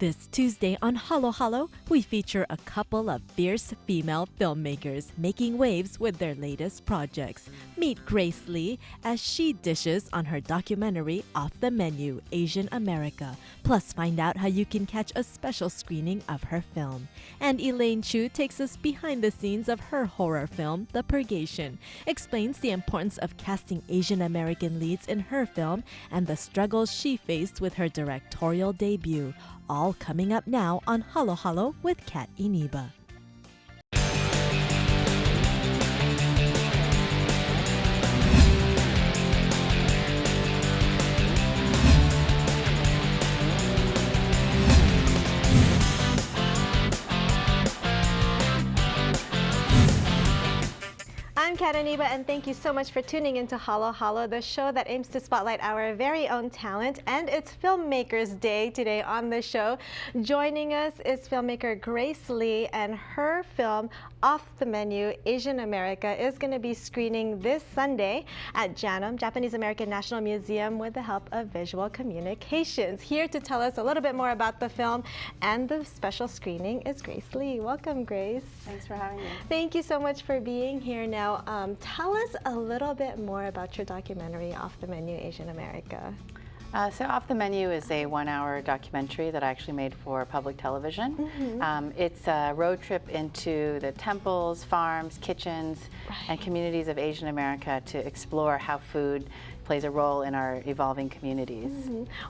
This Tuesday on Halo Halo, we feature a couple of fierce female filmmakers making waves with their latest projects. Meet Grace Lee as she dishes on her documentary Off the Menu, Asian America. Plus, find out how you can catch a special screening of her film. And Elaine Chu takes us behind the scenes of her horror film, The Purgation, explains the importance of casting Asian American leads in her film and the struggles she faced with her directorial debut. All coming up now on Halo Halo with Kat Iniba. I'm Kat Iniba, and thank you so much for tuning into Halo Halo, the show that aims to spotlight our very own talent. And it's Filmmakers Day today on the show. Joining us is filmmaker Grace Lee, and her film Off the Menu, Asian America, is going to be screening this Sunday at JANM, Japanese American National Museum, with the help of Visual Communications. Here to tell us a little bit more about the film and the special screening is Grace Lee. Welcome, Grace. Thanks for having me. Thank you so much for being here. Now, tell us a little bit more about your documentary, Off the Menu, Asian America. So Off the Menu is a 1-hour documentary that I actually made for public television. It's a road trip into the temples, farms, kitchens, and communities of Asian America to explore how food plays a role in our evolving communities.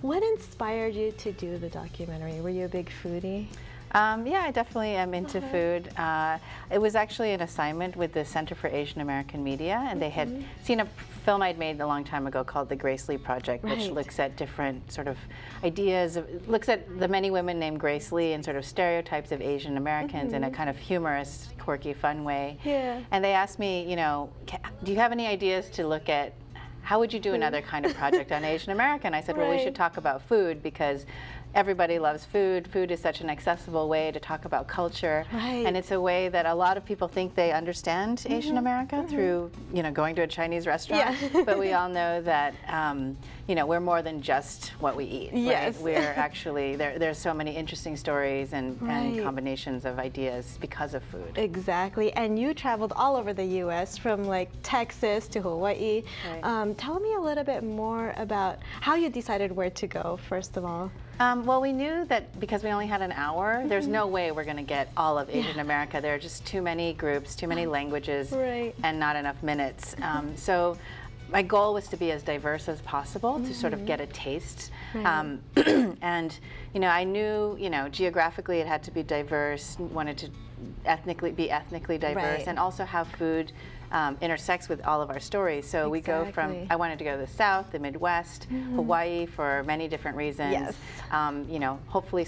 What inspired you to do the documentary? Were you a big foodie? Yeah, I definitely am into food. It was actually an assignment with the Center for Asian American Media, and they had seen a film I'd made a long time ago called the Grace Lee Project, which looks at different sort of ideas, looks at the many women named Grace Lee and sort of stereotypes of Asian Americans in a kind of humorous, quirky, fun way. And they asked me, you know, do you have any ideas to look at how would you do another kind of project on Asian America? And I said, well, we should talk about food because everybody loves food. Food is such an accessible way to talk about culture, and it's a way that a lot of people think they understand Asian America through, you know, going to a Chinese restaurant. But we all know that, you know, we're more than just what we eat. We're actually there's so many interesting stories and combinations of ideas because of food. Exactly, and you traveled all over the U.S. from like Texas to Hawaii. Tell me a little bit more about how you decided where to go, first of all. Well, we knew that because we only had an hour, there's no way we're going to get all of Asian America. There are just too many groups, too many languages, and not enough minutes. So my goal was to be as diverse as possible to sort of get a taste. And, you know, I knew, you know, geographically it had to be diverse, wanted to be ethnically diverse, and also have food intersects with all of our stories. So we go from, I wanted to go to the South, the Midwest, Hawaii for many different reasons. You know, hopefully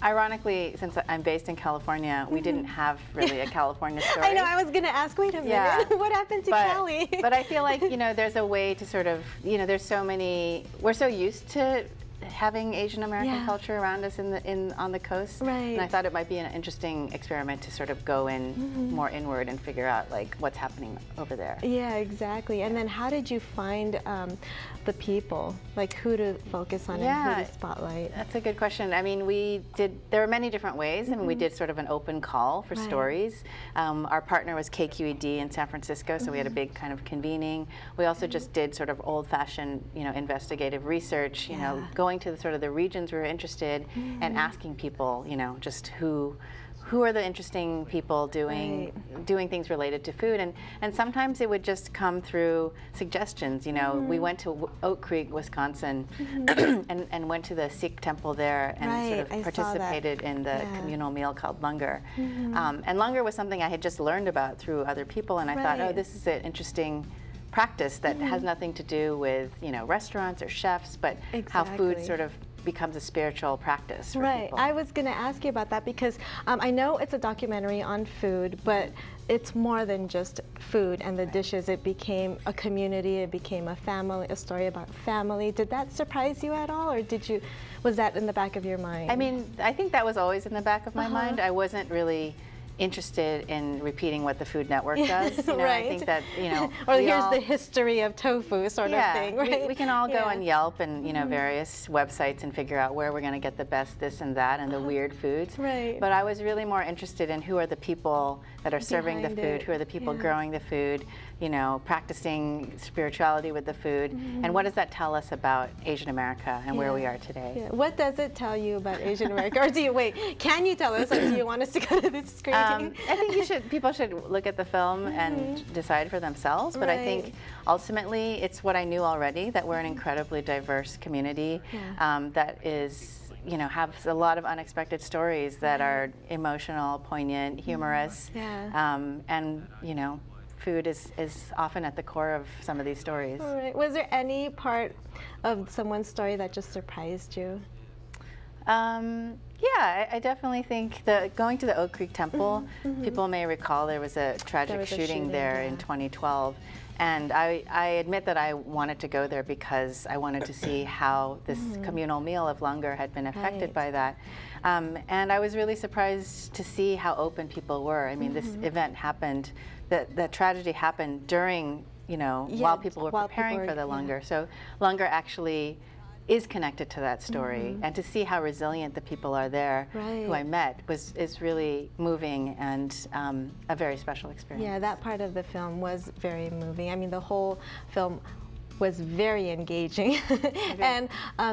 ironically, since I'm based in California, we didn't have really a California story. I know, I was going to ask, wait a minute, what happened to Cali? But I feel like, you know, there's a way to sort of, you know, there's so many, we're so used to having Asian American culture around us on the coast, and I thought it might be an interesting experiment to sort of go in more inward and figure out like what's happening over there. Yeah, exactly. And then how did you find the people, like who to focus on and who to spotlight? That's a good question. I mean, there were many different ways. I mean, we did sort of an open call for stories. Our partner was KQED in San Francisco, so we had a big kind of convening. We also just did sort of old-fashioned, you know, investigative research, you know, going to the sort of the regions we were interested and asking people, you know, just who are the interesting people doing things related to food, and sometimes it would just come through suggestions. You know, we went to Oak Creek, Wisconsin, and went to the Sikh temple there and sort of participated in the communal meal called langar. And langar was something I had just learned about through other people, and I thought, oh, this is an interesting practice that has nothing to do with, you know, restaurants or chefs, but how food sort of becomes a spiritual practice for people. I was going to ask you about that because I know it's a documentary on food, but it's more than just food and the dishes. It became a community, it became a family, a story about family. Did that surprise you at all, or was that in the back of your mind? I mean, I think that was always in the back of my mind. I wasn't really interested in repeating what the Food Network does. You know, Right. I think that, you know, or here's the history of tofu sort of thing, right? We can all go on Yelp and, you know, various websites and figure out where we're going to get the best this and that and the weird foods. Right. But I was really more interested in who are the people that are serving the Behind food, it. who are the people growing the food, you know, practicing spirituality with the food, and what does that tell us about Asian America and where we are today? Yeah. What does it tell you about Asian America? Or do you, can you tell us, or do you want us to go to this screening? I think people should look at the film and decide for themselves, but I think ultimately it's what I knew already, that we're an incredibly diverse community that is, you know, has a lot of unexpected stories that are emotional, poignant, humorous, and, you know, food is often at the core of some of these stories. All right. Was there any part of someone's story that just surprised you? Yeah, I definitely think going to the Oak Creek Temple, people may recall there was a tragic shooting there in 2012. And I admit that I wanted to go there because I wanted to see how this communal meal of langar had been affected by that. And I was really surprised to see how open people were. I mean, this event happened, the tragedy happened during, you know, while people were preparing for the langar. So langar actually is connected to that story, and to see how resilient the people are there who I met is really moving and a very special experience. Yeah, that part of the film was very moving. I mean, the whole film was very engaging. And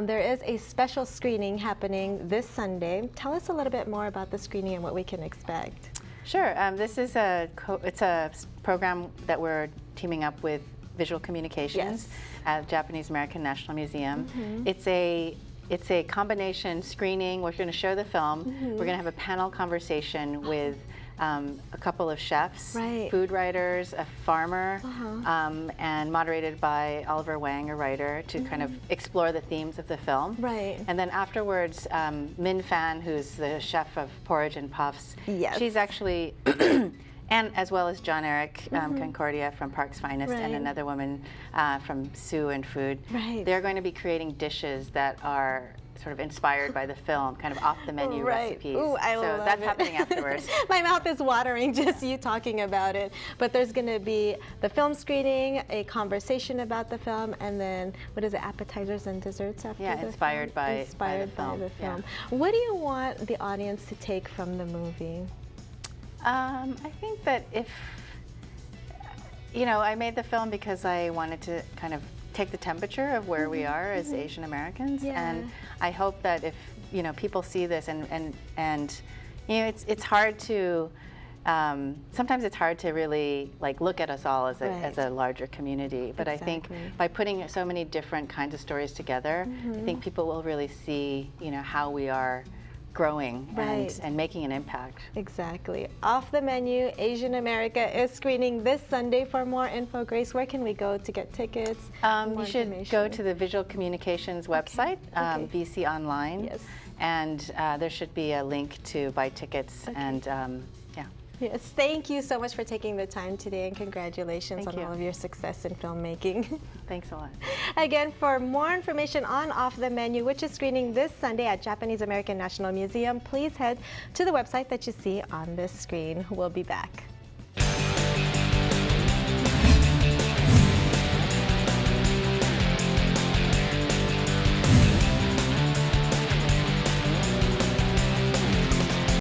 there is a special screening happening this Sunday. Tell us a little bit more about the screening and what we can expect. Sure. This is it's a program that we're teaming up with Visual Communications at Japanese American National Museum. It's a combination screening. We're going to show the film. We're going to have a panel conversation with a couple of chefs, food writers, a farmer, and moderated by Oliver Wang, a writer, to kind of explore the themes of the film. And then afterwards, Min Fan, who's the chef of Porridge and Puffs, she's actually and as well as John Eric Concordia from Park's Finest and another woman from Sue and Food. They're going to be creating dishes that are sort of inspired by the film, kind of off-the-menu recipes. Ooh, I so love that's it. happening afterwards. My mouth is watering just you talking about it. But there's going to be the film screening, a conversation about the film, and then what is it, appetizers and desserts after the film? Inspired by the film. What do you want the audience to take from the movie? I think that if, you know, I made the film because I wanted to kind of take the temperature of where we are as Asian Americans, and I hope that if, you know, people see this and you know, it's hard to, sometimes it's hard to really like look at us all as a larger community, but I think by putting so many different kinds of stories together, I think people will really see, you know, how we are growing and making an impact. Exactly. Off the Menu, Asian America is screening this Sunday. For more info, Grace, where can we go to get tickets? You should go to the Visual Communications website, VC Online, and there should be a link to buy tickets and Yes, thank you so much for taking the time today, and congratulations on all of your success in filmmaking. Thanks a lot. Again, for more information on Off the Menu, which is screening this Sunday at Japanese American National Museum, please head to the website that you see on this screen. We'll be back.